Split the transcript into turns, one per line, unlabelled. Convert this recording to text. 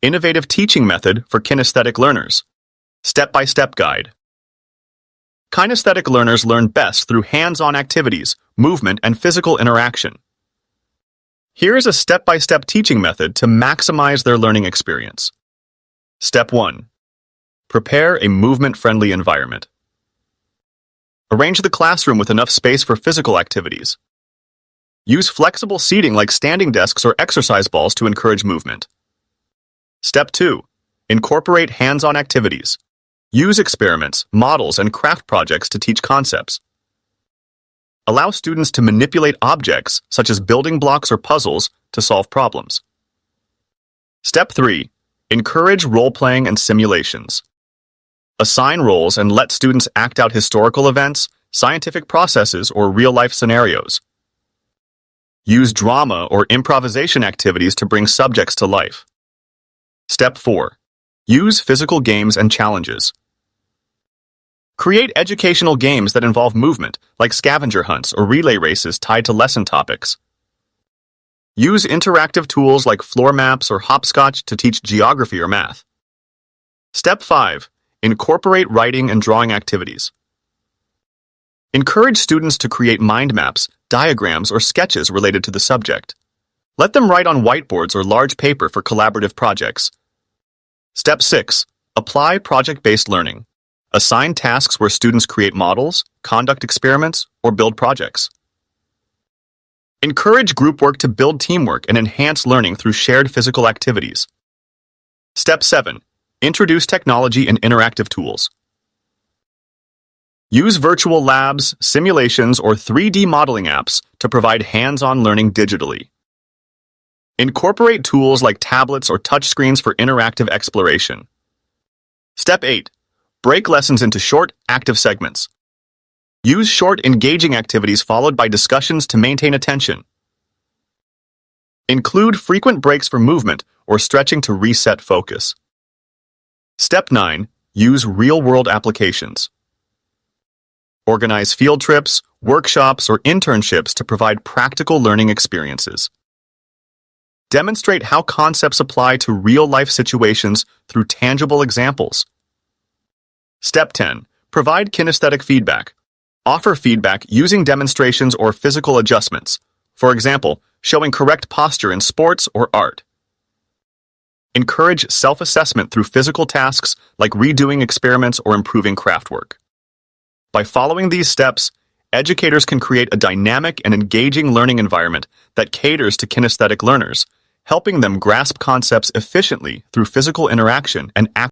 Innovative teaching method for kinesthetic learners. Step-by-step guide. Kinesthetic learners learn best through hands-on activities, movement, and physical interaction. Here is a step-by-step teaching method to maximize their learning experience. Step 1. Prepare a movement-friendly environment. Arrange the classroom with enough space for physical activities. Use flexible seating like standing desks or exercise balls to encourage movement. Step 2. Incorporate hands-on activities. Use experiments, models, and craft projects to teach concepts. Allow students to manipulate objects, such as building blocks or puzzles, to solve problems. Step 3. Encourage role-playing and simulations. Assign roles and let students act out historical events, scientific processes, or real-life scenarios. Use drama or improvisation activities to bring subjects to life. Step 4. Use physical games and challenges. Create educational games that involve movement, like scavenger hunts or relay races tied to lesson topics. Use interactive tools like floor maps or hopscotch to teach geography or math. Step 5. Incorporate writing and drawing activities. Encourage students to create mind maps, diagrams, or sketches related to the subject. Let them write on whiteboards or large paper for collaborative projects. Step 6. Apply project-based learning. Assign tasks where students create models, conduct experiments, or build projects. Encourage group work to build teamwork and enhance learning through shared physical activities. Step 7. Introduce technology and interactive tools. Use virtual labs, simulations, or 3D modeling apps to provide hands-on learning digitally. Incorporate tools like tablets or touchscreens for interactive exploration. Step 8. Break lessons into short, active segments. Use short, engaging activities followed by discussions to maintain attention. Include frequent breaks for movement or stretching to reset focus. Step 9. Use real-world applications. Organize field trips, workshops, or internships to provide practical learning experiences. Demonstrate how concepts apply to real-life situations through tangible examples. Step 10. Provide kinesthetic feedback. Offer feedback using demonstrations or physical adjustments, for example, showing correct posture in sports or art. Encourage self-assessment through physical tasks like redoing experiments or improving craft work. By following these steps, educators can create a dynamic and engaging learning environment that caters to kinesthetic learners, helping them grasp concepts efficiently through physical interaction and